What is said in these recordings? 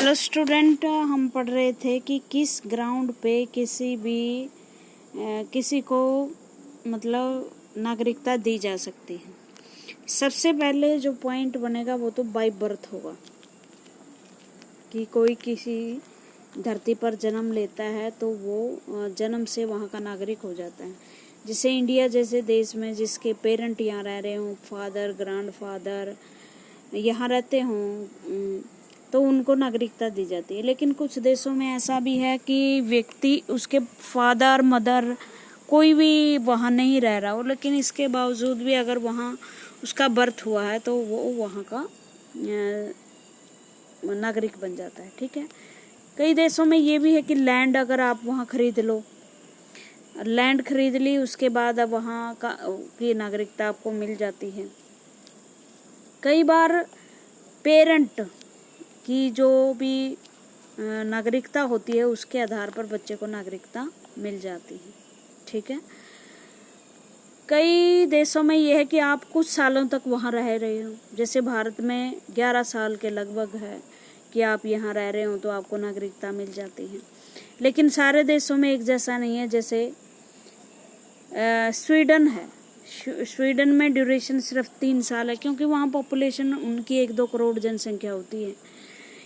Hello student, हम पढ़ रहे थे कि किस ग्राउंड पे किसी को मतलब नागरिकता दी जा सकती है। सबसे पहले जो पॉइंट बनेगा वो तो बाय बर्थ होगा कि कोई किसी धरती पर जन्म लेता है तो वो जन्म से वहाँ का नागरिक हो जाता है। जैसे इंडिया जैसे देश में जिसके पेरेंट यहाँ रह रहे हों, फादर ग्रैंडफादर यहाँ रहते हों, तो उनको नागरिकता दी जाती है। लेकिन कुछ देशों में ऐसा भी है कि व्यक्ति उसके फादर मदर कोई भी वहाँ नहीं रह रहा हो, लेकिन इसके बावजूद भी अगर वहाँ उसका बर्थ हुआ है तो वो वहाँ का नागरिक बन जाता है। ठीक है। कई देशों में ये भी है कि लैंड अगर आप वहाँ खरीद लो, लैंड खरीद ली, उसके बाद अब वहाँ की नागरिकता आपको मिल जाती है। कई बार पेरेंट की जो भी नागरिकता होती है उसके आधार पर बच्चे को नागरिकता मिल जाती है। ठीक है। कई देशों में यह है कि आप कुछ सालों तक वहाँ रह रहे हो, जैसे भारत में 11 साल के लगभग है कि आप यहाँ रह रहे हो तो आपको नागरिकता मिल जाती है। लेकिन सारे देशों में एक जैसा नहीं है। जैसे स्वीडन है, स्वीडन में ड्यूरेशन सिर्फ 3 साल है, क्योंकि वहाँ पॉपुलेशन उनकी 1-2 करोड़ जनसंख्या होती है।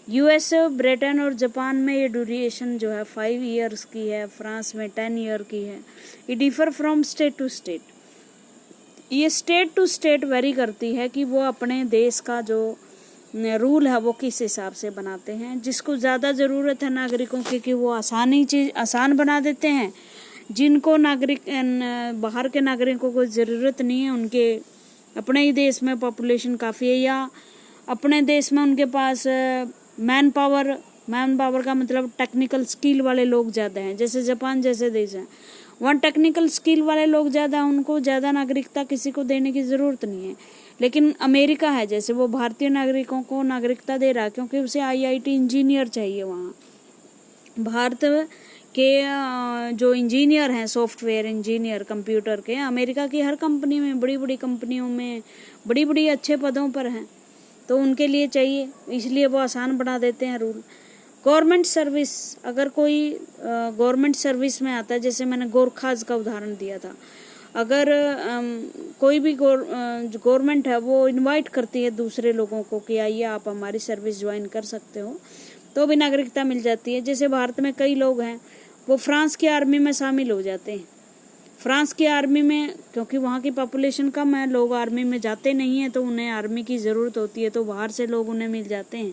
यूएस, ब्रिटेन और जापान में ये ड्यूरेशन जो है 5 ईयर्स की है, फ्रांस में 10 ईयर की है। ये differ from state to state. ये स्टेट टू स्टेट वेरी करती है कि वो अपने देश का जो रूल है वो किस हिसाब से बनाते हैं। जिसको ज़्यादा ज़रूरत है नागरिकों की कि वो आसान बना देते हैं। जिनको बाहर के नागरिकों को ज़रूरत नहीं है, उनके अपने ही देश में पॉपुलेशन काफ़ी है, या अपने देश में उनके पास मैन पावर का मतलब टेक्निकल स्किल वाले लोग ज़्यादा हैं। जैसे जापान जैसे देश हैं, वहाँ टेक्निकल स्किल वाले लोग ज़्यादा हैं, उनको ज़्यादा नागरिकता किसी को देने की ज़रूरत नहीं है। लेकिन अमेरिका है जैसे, वो भारतीय नागरिकों को नागरिकता दे रहा है क्योंकि उसे आईआईटी इंजीनियर चाहिए। वहाँ भारत के जो इंजीनियर हैं, सॉफ्टवेयर इंजीनियर कंप्यूटर के, अमेरिका की हर कंपनी में, बड़ी बड़ी कंपनियों में बड़ी बड़ी अच्छे पदों पर हैं, तो उनके लिए चाहिए, इसलिए वो आसान बना देते हैं रूल। गवर्नमेंट सर्विस, अगर कोई गवर्नमेंट सर्विस में आता है, जैसे मैंने गोरखाज का उदाहरण दिया था, अगर कोई भी गवर्नमेंट है वो इनवाइट करती है दूसरे लोगों को कि आइए आप हमारी सर्विस ज्वाइन कर सकते हो, तो भी नागरिकता मिल जाती है। जैसे भारत में कई लोग हैं वो फ्रांस की आर्मी में शामिल हो जाते हैं। फ्रांस की आर्मी में, क्योंकि वहाँ की पॉपुलेशन कम है, लोग आर्मी में जाते नहीं हैं, तो उन्हें आर्मी की ज़रूरत होती है, तो बाहर से लोग उन्हें मिल जाते हैं।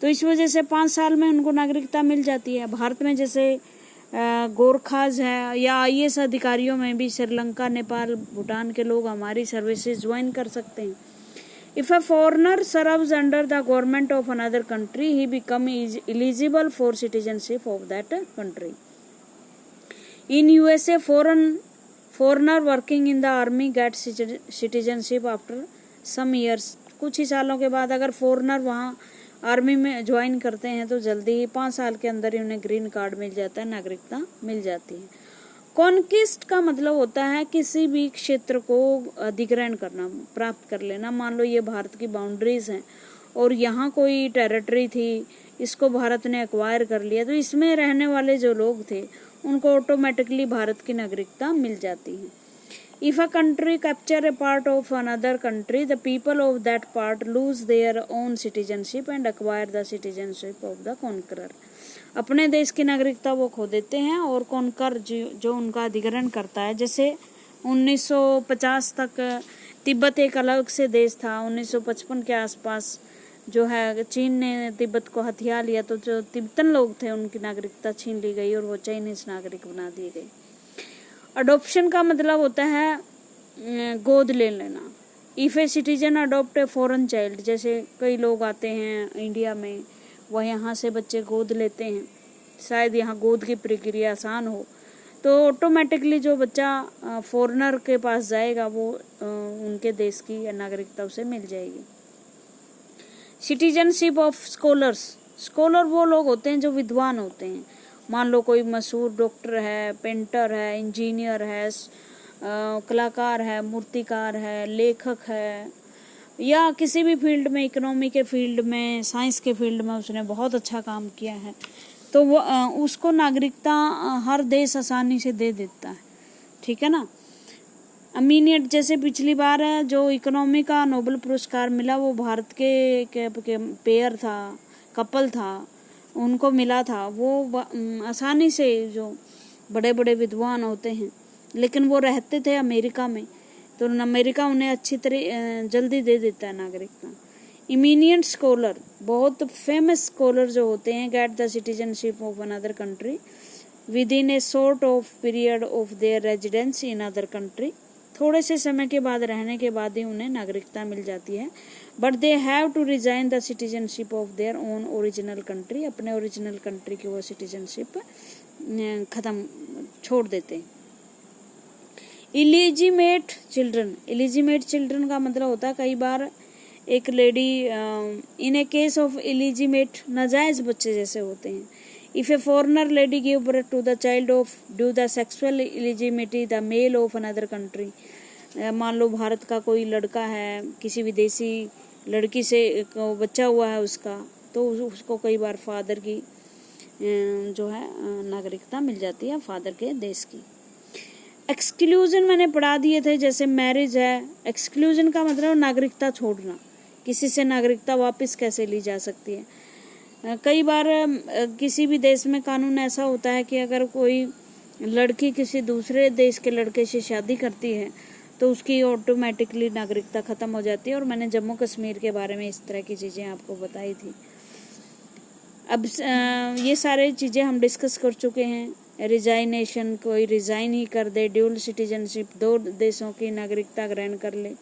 तो इस वजह से 5 साल में उनको नागरिकता मिल जाती है। भारत में जैसे गोरखाज है, या आईएएस अधिकारियों में भी श्रीलंका, नेपाल, भूटान के लोग हमारी सर्विसेज ज्वाइन कर सकते हैं। If a foreigner serves under the government of another country, he become eligible for citizenship of that country. In USA, foreigner working in the army get citizenship after some years। कुछ ही सालों के बाद अगर foreigner वहाँ army में join करते हैं तो जल्दी ही 5 साल के अंदर ही उन्हें ग्रीन कार्ड मिल जाता है, नागरिकता मिल जाती है। कॉन्किस्ट का मतलब होता है किसी भी क्षेत्र को अधिग्रहण करना, प्राप्त कर लेना। मान लो ये भारत की बाउंड्रीज हैं और यहाँ कोई टेरिटरी थी, इसको भारत ने एक्वायर कर लिया, तो इसमें रहने वाले जो लोग थे उनको ऑटोमेटिकली भारत की नागरिकता मिल जाती है। If a country capture A part of another country, the people of that part lose their own citizenship and acquire the citizenship of the conqueror. अपने देश की नागरिकता वो खो देते हैं और कॉन्कर जो उनका अधिग्रहण करता है। जैसे 1950 तक तिब्बत एक अलग से देश था। 1955 के आसपास जो है चीन ने तिब्बत को हथिया लिया, तो जो तिब्बतन लोग थे उनकी नागरिकता छीन ली गई और वो चाइनीज नागरिक बना दिए गए। अडॉप्शन का मतलब होता है गोद ले लेना। If a citizen adopt a foreign child, जैसे कई लोग आते हैं इंडिया में, वह यहाँ से बच्चे गोद लेते हैं, शायद यहाँ गोद की प्रक्रिया आसान हो, तो ऑटोमेटिकली जो बच्चा फॉरेनर के पास जाएगा वो उनके देश की नागरिकता उसे मिल जाएगी। सिटीजनशिप ऑफ स्कॉलर्स, स्कॉलर वो लोग होते हैं जो विद्वान होते हैं। मान लो कोई मशहूर डॉक्टर है, पेंटर है, इंजीनियर है, कलाकार है, मूर्तिकार है, लेखक है, या किसी भी फील्ड में, इकोनॉमी के फील्ड में, साइंस के फील्ड में उसने बहुत अच्छा काम किया है, तो वो उसको नागरिकता हर देश आसानी से दे देता है, ठीक है ना। इमीडिएट, जैसे पिछली बार जो इकोनॉमी का नोबेल पुरस्कार मिला वो भारत के पेयर था, कपल था, उनको मिला था। वो आसानी से, जो बड़े बड़े विद्वान होते हैं, लेकिन वो रहते थे अमेरिका में, तो अमेरिका उन्हें अच्छी तरह जल्दी दे देता है नागरिकता। इमीनियंट स्कॉलर, बहुत फेमस स्कॉलर जो होते हैं, get the citizenship of another country with in A short of period of their residence in other country. थोड़े से समय के बाद, रहने के बाद ही उन्हें नागरिकता मिल जाती है। But they have to resign the citizenship of their own original country. अपने ओरिजिनल कंट्री की वो सिटीजनशिप खत्म छोड़ देते हैं। इलिजिमेट चिल्ड्रन, इलिजिमेट चिल्ड्रन का मतलब होता है कई बार एक lady in a case of illegitimate, नाजायज बच्चे जैसे होते हैं। If a foreigner lady give birth to the child of due the sexual illegitimacy the male of another country. मान लो भारत का कोई लड़का है, किसी विदेशी लड़की से बच्चा हुआ है उसका, तो उसको कई बार फादर की जो है नागरिकता मिल जाती है, फादर के देश की। एक्सक्लूजन मैंने पढ़ा दिए थे, जैसे मैरिज है। एक्सक्लूजन का मतलब नागरिकता छोड़ना, किसी से नागरिकता वापस कैसे ली जा सकती है। कई बार किसी भी देश में कानून ऐसा होता है कि अगर कोई लड़की किसी दूसरे देश के लड़के से शादी करती है तो उसकी ऑटोमेटिकली नागरिकता खत्म हो जाती है। और मैंने जम्मू कश्मीर के बारे में इस तरह की चीज़ें आपको बताई थी। अब ये सारे चीज़ें हम डिस्कस कर चुके हैं। रिजाइनेशन, कोई रिजाइन ही कर दे, ड्यूल सिटीजनशिप, दो देशों की नागरिकता ग्रहण कर ले।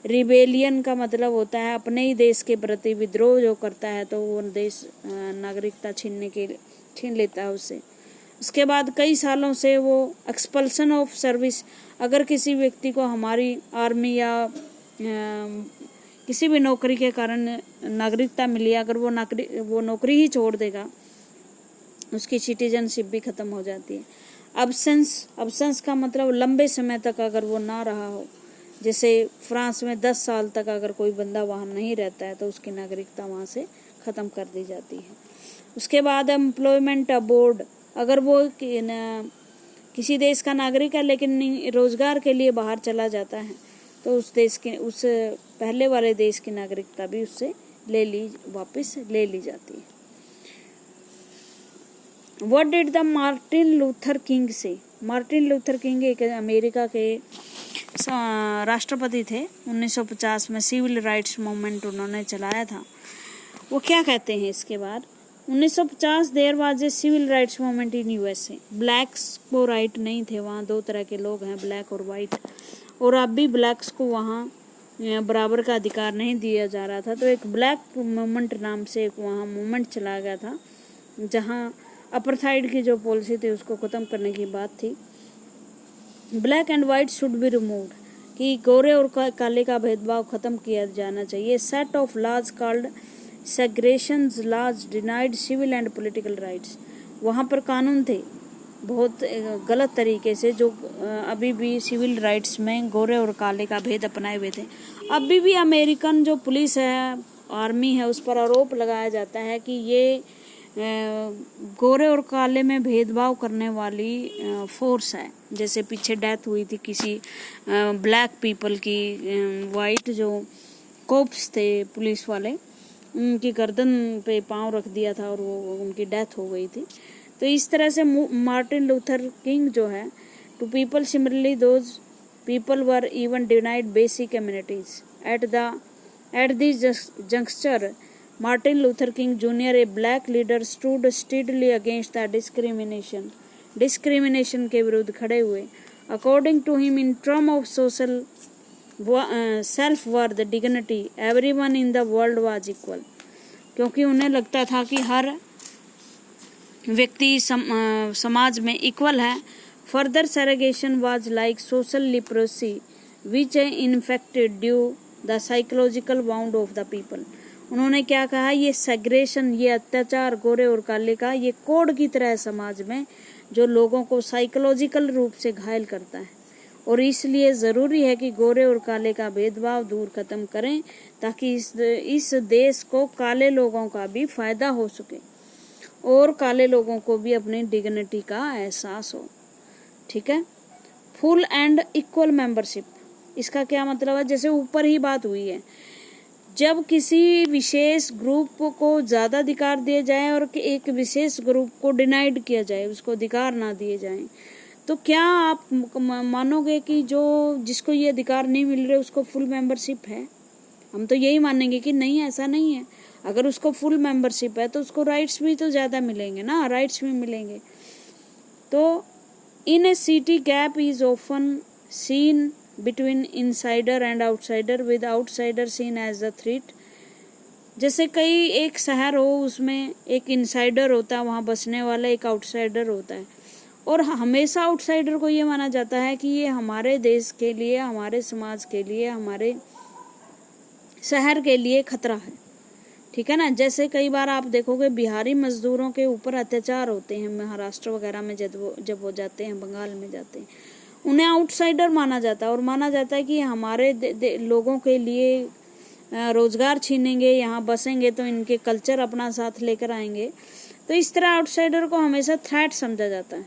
रिबेलियन का मतलब होता है अपने ही देश के प्रति विद्रोह जो करता है, तो वो देश नागरिकता छीन लेता है उससे। उसके बाद कई सालों से वो एक्सपल्सन ऑफ सर्विस, अगर किसी व्यक्ति को हमारी आर्मी या किसी भी नौकरी के कारण नागरिकता मिली, अगर वो नौकरी ही छोड़ देगा, उसकी सिटीजनशिप भी खत्म हो जाती है। अब्सेंस का मतलब लंबे समय तक अगर वो ना रहा हो, जैसे फ्रांस में 10 साल तक अगर कोई बंदा वहाँ नहीं रहता है तो उसकी नागरिकता वहाँ से ख़त्म कर दी जाती है। उसके बाद एम्प्लॉयमेंट अबॉर्ड, अगर वो किसी देश का नागरिक है लेकिन रोजगार के लिए बाहर चला जाता है, तो उस देश के, उस पहले वाले देश की नागरिकता भी उससे वापस ले ली जाती है। What did the Martin Luther king से? मार्टिन लूथर किंग एक अमेरिका के राष्ट्रपति थे। 1950 में सिविल राइट्स मूवमेंट उन्होंने चलाया था। वो क्या कहते हैं इसके बाद? 1950 there was a civil rights movement in USA. Blacks को राइट नहीं थे वहाँ, दो तरह के लोग हैं, ब्लैक और वाइट, और अब भी ब्लैक्स को वहाँ बराबर का अधिकार नहीं दिया जा रहा था। तो एक ब्लैक मूवमेंट नाम से एक वहाँ मूवमेंट चला गया था, जहाँ अपार्थाइड की जो पॉलिसी थी उसको ख़त्म करने की बात थी। Black and white should be removed, कि गोरे और काले का भेदभाव खत्म किया जाना चाहिए। Set of laws called segregation laws denied civil and political rights. वहाँ पर कानून थे बहुत गलत तरीके से, जो अभी भी सिविल राइट्स में गोरे और काले का भेद अपनाए हुए थे। अभी भी अमेरिकन जो पुलिस है, आर्मी है, उस पर आरोप लगाया जाता है कि ये गोरे और काले में भेदभाव करने वाली फोर्स है। जैसे पीछे डेथ हुई थी किसी ब्लैक पीपल की, वाइट जो कोप्स थे पुलिस वाले, उनकी गर्दन पे पांव रख दिया था और वो उनकी डेथ हो गई थी। तो इस तरह से मार्टिन लूथर किंग जो है, to people similarly those people were even denied basic communities at this juncture Martin Luther King Jr., a black leader, stood steadily against the discrimination के विरुद्ध खड़े हुए। According to him, in terms of social self-worth, dignity, everyone in the world was equal। क्योंकि उन्हें लगता था कि हर व्यक्ति समाज में इक्वल है। Further segregation was like social leprosy, which infected due the psychological wound of the people। उन्होंने क्या कहा, ये सेग्रेशन, ये अत्याचार गोरे और काले का, ये कोड की तरह है समाज में, जो लोगों को साइकोलॉजिकल रूप से घायल करता है। और इसलिए ज़रूरी है कि गोरे और काले का भेदभाव दूर खत्म करें ताकि इस देश को काले लोगों का भी फायदा हो सके और काले लोगों को भी अपनी डिग्निटी का एहसास हो। ठीक है। फुल एंड इक्वल मेंबरशिप, इसका क्या मतलब है? जैसे ऊपर ही बात हुई है, जब किसी विशेष ग्रुप को ज़्यादा अधिकार दिए जाए और एक विशेष ग्रुप को डिनाइड किया जाए, उसको अधिकार ना दिए जाएं, तो क्या आप मानोगे कि जो जिसको ये अधिकार नहीं मिल रहे उसको फुल मेंबरशिप है? हम तो यही मानेंगे कि नहीं, ऐसा नहीं है। अगर उसको फुल मेंबरशिप है तो उसको राइट्स भी तो ज़्यादा मिलेंगे ना, राइट्स भी मिलेंगे। तो in a city gap is often seen between insider and outsider with outsider seen as the threat. जैसे कई एक शहर हो, उसमें एक इनसाइडर होता है, वहाँ बसने वाला, एक आउटसाइडर होता है, और हमेशा आउटसाइडर को ये माना जाता है कि ये हमारे देश के लिए, हमारे समाज के लिए, हमारे शहर के लिए खतरा है। ठीक है ना। जैसे कई बार आप देखोगे बिहारी मजदूरों के ऊपर अत्याचार होते हैं महाराष्ट्र वगैरह में, जब वो जाते हैं, बंगाल में जाते हैं, उन्हें आउटसाइडर माना जाता है और माना जाता है कि हमारे लोगों के लिए रोजगार छीनेंगे, यहाँ बसेंगे तो इनके कल्चर अपना साथ लेकर आएंगे। तो इस तरह आउटसाइडर को हमेशा थ्रेट समझा जाता है।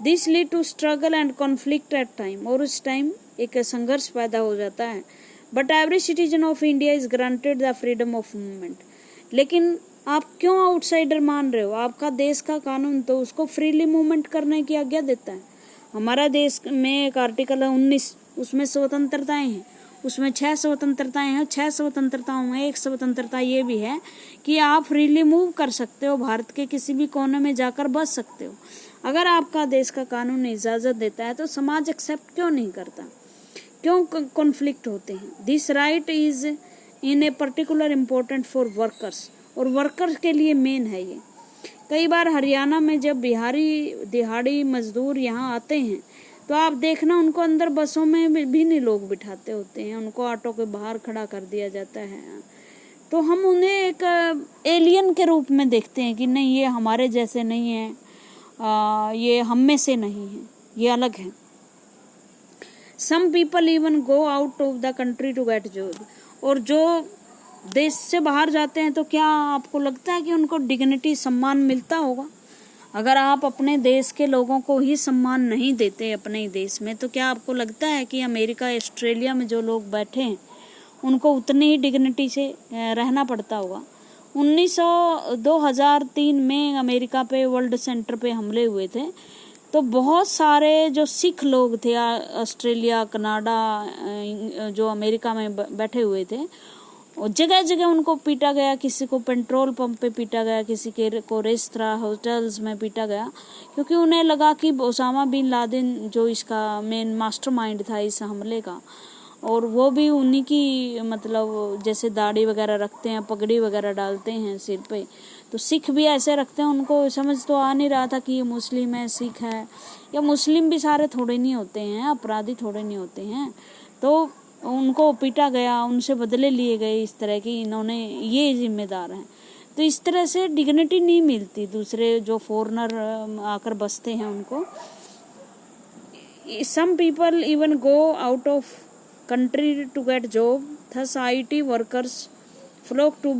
This lead to struggle and conflict at time, और उस टाइम एक संघर्ष पैदा हो जाता है। But every citizen of India is granted the freedom of movement. लेकिन आप क्यों आउटसाइडर मान रहे हो? आपका देश का कानून तो उसको फ्रीली मूवमेंट करने की आज्ञा देता है। हमारा देश में एक आर्टिकल है 19, उसमें स्वतंत्रताएं हैं, उसमें 6 स्वतंत्रताएं हैं। 6 स्वतंत्रताओं में एक स्वतंत्रता ये भी है कि आप फ्रीली मूव कर सकते हो, भारत के किसी भी कोने में जाकर बस सकते हो। अगर आपका देश का कानून इजाज़त देता है तो समाज एक्सेप्ट क्यों नहीं करता? क्यों कॉन्फ्लिक्ट होते हैं? This right is in a particular important for workers, और वर्कर्स के लिए मेन है ये। कई बार हरियाणा में जब बिहारी दिहाड़ी मजदूर यहाँ आते हैं तो आप देखना उनको अंदर बसों में भी नहीं लोग बिठाते होते हैं, उनको ऑटो के बाहर खड़ा कर दिया जाता है। तो हम उन्हें एक एलियन के रूप में देखते हैं कि नहीं, ये हमारे जैसे नहीं है, ये हम में से नहीं है, ये अलग है। Some people even go out of the country to get job, और जो देश से बाहर जाते हैं तो क्या आपको लगता है कि उनको डिग्निटी, सम्मान मिलता होगा? अगर आप अपने देश के लोगों को ही सम्मान नहीं देते अपने ही देश में, तो क्या आपको लगता है कि अमेरिका, ऑस्ट्रेलिया में जो लोग बैठे हैं उनको उतनी ही डिग्निटी से रहना पड़ता होगा? 2003 में अमेरिका पे वर्ल्ड सेंटर पे हमले हुए थे, तो बहुत सारे जो सिख लोग थे ऑस्ट्रेलिया, कनाडा, जो अमेरिका में बैठे हुए थे, और जगह जगह उनको पीटा गया। किसी को पेट्रोल पंप पे पीटा गया, किसी को रेस्तरां, होटल्स में पीटा गया, क्योंकि उन्हें लगा कि ओसामा बिन लादेन जो इसका मेन मास्टरमाइंड था इस हमले का, और वो भी उन्हीं की, मतलब जैसे दाढ़ी वगैरह रखते हैं, पगड़ी वगैरह डालते हैं सिर पे, तो सिख भी ऐसे रखते हैं। उनको समझ तो आ नहीं रहा था कि ये मुस्लिम है, सिख है, या मुस्लिम भी सारे थोड़े नहीं होते हैं, अपराधी थोड़े नहीं होते हैं। तो उनको पीटा गया, उनसे बदले लिए गए, इस तरह की इन्होंने, ये जिम्मेदार हैं। तो इस तरह से डिग्निटी नहीं मिलती दूसरे जो फॉरेनर आकर बसते हैं उनको। Some people even go out of country to get job, thus IT workers flock to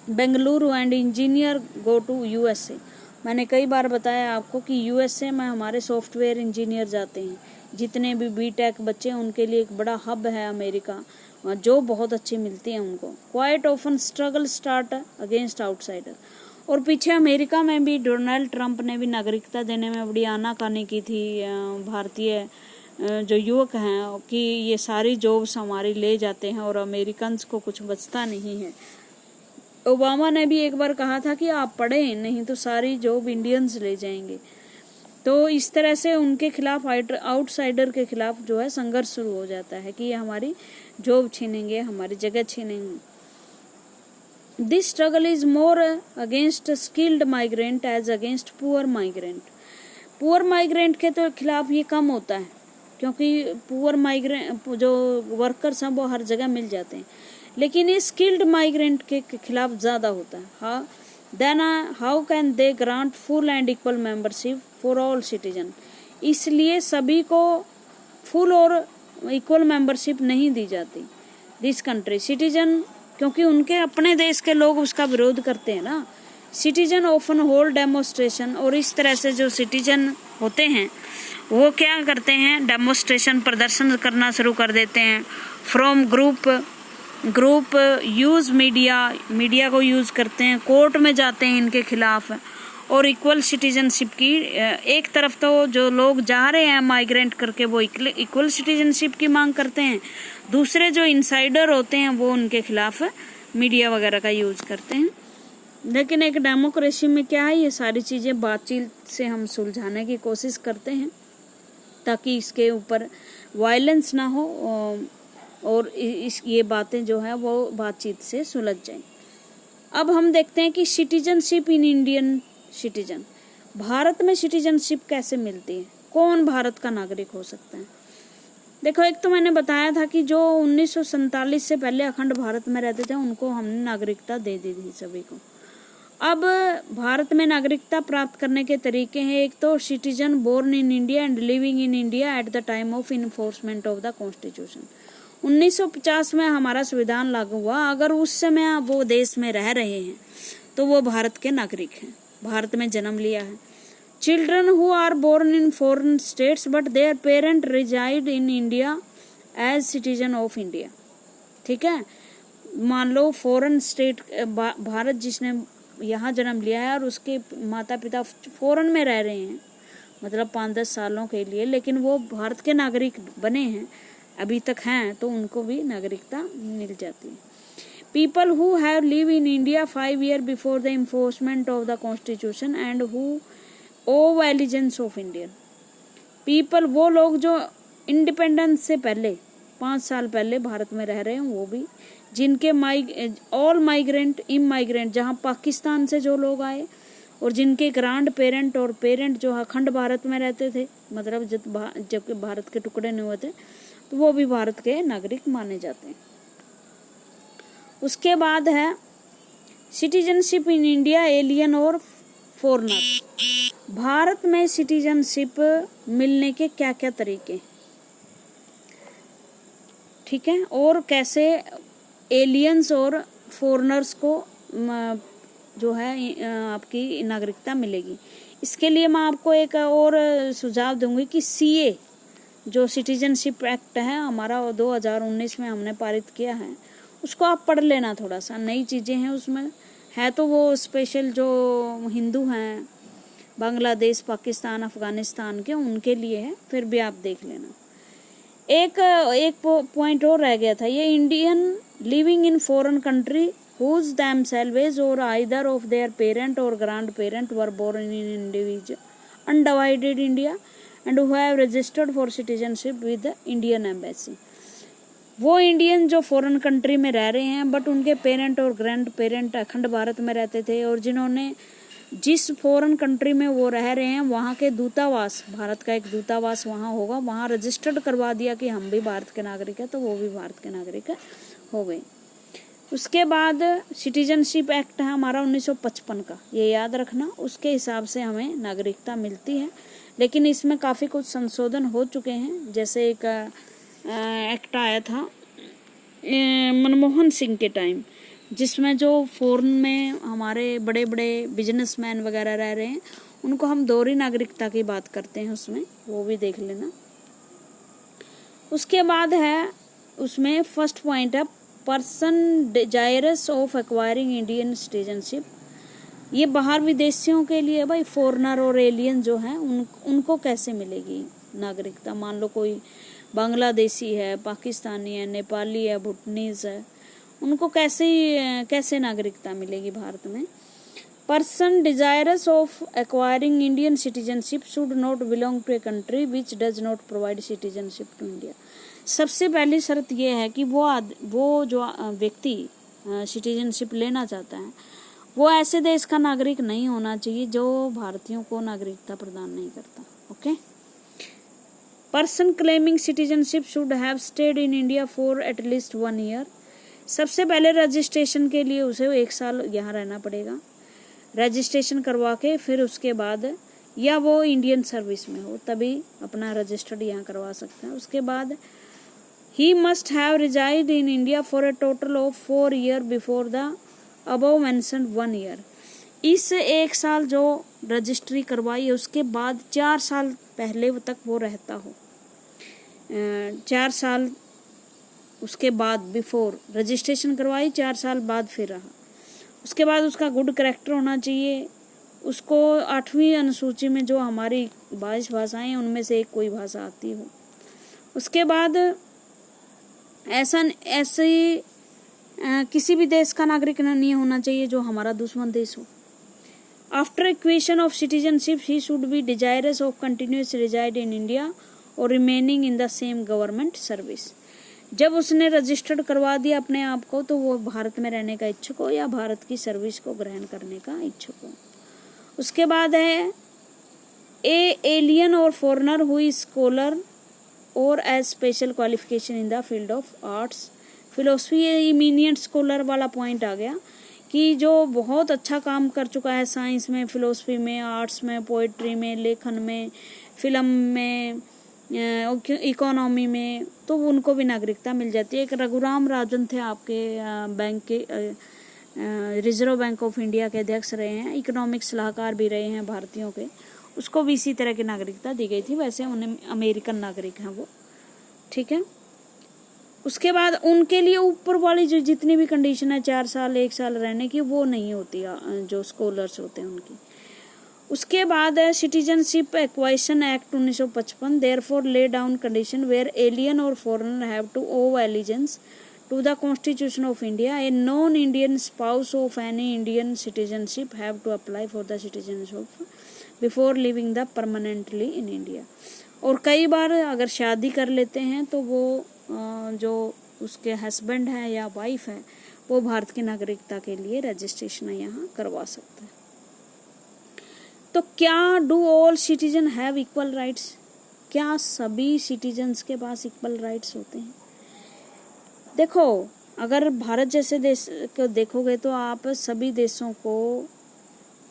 Bengaluru and engineer go to USA। मैंने कई बार बताया आपको कि USA में हमारे सॉफ्टवेयर इंजीनियर जाते हैं, जितने भी BTech बच्चे हैं उनके लिए एक बड़ा हब है अमेरिका, वहाँ जॉब बहुत अच्छी मिलती है उनको। Quite often struggle start against outsider, और पीछे अमेरिका में भी डोनाल्ड ट्रंप ने भी नागरिकता देने में बड़ी आनाकानी की थी भारतीय जो युवक हैं कि ये सारी जॉब्स हमारी ले जाते हैं और अमेरिकन्स को कुछ बचता नहीं है। ओबामा ने भी एक बार कहा था कि आप पढ़ें, नहीं तो सारी जॉब इंडियंस ले जाएंगे। तो इस तरह से उनके खिलाफ, आउटसाइडर के खिलाफ जो है संघर्ष शुरू हो जाता है कि ये हमारी जॉब छीनेंगे, हमारी जगह छीनेंगे। This struggle is more against skilled migrant as against poor migrant. Poor migrant के तो खिलाफ ये कम होता है, क्योंकि पुअर माइग्रेंट जो वर्कर्स हैं वो हर जगह मिल जाते हैं, लेकिन ये स्किल्ड माइग्रेंट के खिलाफ ज़्यादा होता है। Then how can they grant full and equal membership for all citizen. इसलिए सभी को फुल और इक्वल मेंबरशिप नहीं दी जाती दिस कंट्री सिटीजन, क्योंकि उनके अपने देश के लोग उसका विरोध करते हैं ना। सिटीजन ऑफन होल्ड डेमोस्ट्रेशन, और इस तरह से जो सिटीजन होते हैं वो क्या करते हैं, डेमोस्ट्रेशन प्रदर्शन करना शुरू कर देते हैं। फ्रॉम ग्रुप यूज मीडिया को यूज करते हैं, कोर्ट में जाते हैं इनके खिलाफ। और इक्वल सिटीजनशिप की एक तरफ तो जो लोग जा रहे हैं माइग्रेंट करके वो इक्वल सिटीजनशिप की मांग करते हैं, दूसरे जो इनसाइडर होते हैं वो उनके खिलाफ मीडिया वगैरह का यूज करते हैं। लेकिन एक डेमोक्रेसी में क्या है, ये सारी चीजें बातचीत से हम सुलझाने की कोशिश करते हैं ताकि इसके ऊपर वायलेंस ना हो और ये बातें जो है वो बातचीत से सुलझ जाएं। अब हम देखते हैं कि citizenship in Indian citizen, Bharat में सिटीजनशिप कैसे मिलती है, कौन भारत का नागरिक हो सकता है। देखो, एक तो मैंने बताया था कि जो 1947 से पहले अखंड भारत में रहते थे उनको हमने नागरिकता दे दी थी सभी को। अब भारत में नागरिकता प्राप्त करने के तरीके हैं, एक तो citizen born in India and living in India at the time of enforcement of the constitution. 1950 में हमारा संविधान लागू हुआ, अगर उस समय वो देश में रह रहे हैं तो वो भारत के नागरिक हैं, भारत में जन्म लिया है। Children who are born in foreign states but their parent reside in India as citizen of India. ठीक है, मान लो फॉरेन स्टेट भारत जिसने यहाँ जन्म लिया है और उसके माता पिता फॉरेन में रह रहे हैं, मतलब 5-10 सालों के लिए, लेकिन वो भारत के नागरिक बने हैं, अभी तक हैं, तो उनको भी नागरिकता मिल जाती है। People who have lived in India 5 years before the enforcement of the Constitution and who owe allegiance of Indian people, वो लोग जो इंडिपेंडेंस से पहले 5 साल पहले भारत में रह रहे हैं, वो भी जिनके ऑल माइग्रेंट इमाइग्रेंट, जहाँ पाकिस्तान से जो लोग आए और जिनके ग्रांड पेरेंट और पेरेंट जो अखंड भारत में रहते थे, मतलब जबकि भारत के टुकड़े नहीं हुए थे, तो वो भी भारत के नागरिक माने जाते हैं। उसके बाद है सिटीजनशिप इन इंडिया एलियन और फॉरेनर। भारत में सिटीजनशिप मिलने के क्या क्या तरीके, ठीक है, और कैसे एलियंस और फॉरेनर्स को जो है आपकी नागरिकता मिलेगी। इसके लिए मैं आपको एक और सुझाव दूंगी कि सीए जो सिटीजनशिप एक्ट है हमारा 2019 में हमने पारित किया है, उसको आप पढ़ लेना, थोड़ा सा नई चीज़ें हैं उसमें, है तो वो स्पेशल जो हिंदू हैं बांग्लादेश, पाकिस्तान, अफगानिस्तान के, उनके लिए है, फिर भी आप देख लेना। एक पॉइंट और रह गया था, ये Indian living in foreign country whose themselves or either of their parent or grandparent were born in individual undivided India and who have registered for citizenship with the Indian Embassy। वो Indian जो foreign country में रह रहे हैं but उनके parent और grand parent अखंड भारत में रहते थे, और जिन्होंने जिस फॉरेन कंट्री में वो रह रहे हैं वहाँ के दूतावास, भारत का एक दूतावास वहाँ होगा, वहाँ रजिस्टर्ड करवा दिया कि हम भी भारत के नागरिक हैं, तो वो भी भारत के नागरिक हो गए। उसके बाद सिटीजनशिप एक्ट है हमारा 1955 का, ये याद रखना, उसके हिसाब से हमें नागरिकता मिलती है, लेकिन इसमें काफ़ी कुछ संशोधन हो चुके हैं। जैसे एक एक्ट आया था मनमोहन सिंह के टाइम, जिसमें जो फॉरेन में हमारे बड़े बड़े बिजनेसमैन वगैरह रह रहे हैं उनको हम दोहरी नागरिकता की बात करते हैं, उसमें वो भी देख लेना। उसके बाद है उसमें फर्स्ट पॉइंट है person desirous of acquiring Indian citizenship. ये बाहर विदेशियों के लिए भाई, फॉरेनर और एलियन जो हैं उनको कैसे मिलेगी नागरिकता। मान लो कोई बांग्लादेशी है, पाकिस्तानी है, नेपाली है, भूटानीज है, उनको कैसे नागरिकता मिलेगी भारत में। Person desirous of acquiring Indian citizenship should not belong to a country which does not provide citizenship to India. सबसे पहली शर्त यह है कि वो जो व्यक्ति सिटीजनशिप लेना चाहता है वो ऐसे देश का नागरिक नहीं होना चाहिए जो भारतीयों को नागरिकता प्रदान नहीं करता। Okay, person claiming citizenship should have stayed in India for at least 1 year. सबसे पहले रजिस्ट्रेशन के लिए उसे 1 साल यहाँ रहना पड़ेगा, रजिस्ट्रेशन करवा के फिर उसके बाद या वो इंडियन सर्विस में हो, तभी अपना रजिस्टर्ड यहाँ करवा सकते हैं। उसके बाद ही must have reside in India for a total of 4 year before the above mentioned 1 year. इस 1 साल जो रजिस्ट्री करवाई है उसके बाद 4 साल पहले तक वो रहता हो, 4 साल उसके बाद बिफोर रजिस्ट्रेशन करवाई, 4 साल बाद फिर रहा। उसके बाद उसका गुड कैरेक्टर होना चाहिए, उसको 8वीं अनुसूची में जो हमारी 22 भाषाएं हैं उनमें से एक कोई भाषा आती हो। उसके बाद ऐसे किसी भी देश का नागरिक नहीं होना चाहिए जो हमारा दुश्मन देश हो। After acquisition of citizenship he should be desirous of continuous reside in India और remaining in the same government service. जब उसने रजिस्टर्ड करवा दिया अपने आप को तो वो भारत में रहने का इच्छुक हो या भारत की सर्विस को ग्रहण करने का इच्छुक हो। उसके बाद है ए एलियन और फॉरेनर हु इज स्कॉलर और as special qualification in the field of arts philosophy. Eminent scholar वाला पॉइंट आ गया कि जो बहुत अच्छा काम कर चुका है साइंस में, फिलोसफी में, आर्ट्स में, पोइट्री में, लेखन में, फिल्म में, इकोनॉमी में, तो उनको भी नागरिकता मिल जाती है। एक रघुराम राजन थे आपके बैंक के रिजर्व बैंक ऑफ इंडिया के अध्यक्ष रहे हैं, इकोनॉमिक सलाहकार भी रहे हैं भारतीयों के, उसको भी इसी तरह की नागरिकता दी गई थी। वैसे उन्हें अमेरिकन नागरिक हैं वो, ठीक है। उसके बाद उनके लिए ऊपर वाली जो जितनी भी कंडीशन है 4 साल 1 साल रहने की, वो नहीं होती जो स्कॉलर्स होते हैं उनकी। उसके बाद है citizenship acquisition act 1955 therefore lay down condition where alien और foreigner have to owe allegiance to the constitution of India. A non Indian spouse of any Indian citizenship have to apply for the citizenship before living the permanently in India. और कई बार अगर शादी कर लेते हैं तो वो जो उसके हस्बैंड है या वाइफ है वो भारत की नागरिकता के लिए रजिस्ट्रेशन यहाँ करवा सकते हैं। तो क्या do all citizen have equal rights? क्या सभी सिटीजन्स के पास इक्वल राइट्स होते हैं? देखो, अगर भारत जैसे देश को देखोगे तो आप सभी देशों को,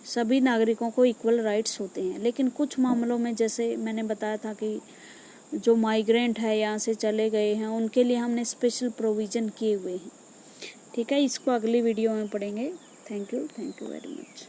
सभी नागरिकों को इक्वल राइट्स होते हैं, लेकिन कुछ मामलों में जैसे मैंने बताया था कि जो माइग्रेंट है यहाँ से चले गए हैं उनके लिए हमने स्पेशल प्रोविज़न किए हुए हैं, ठीक है। इसको अगली वीडियो में पढ़ेंगे। Thank you very much.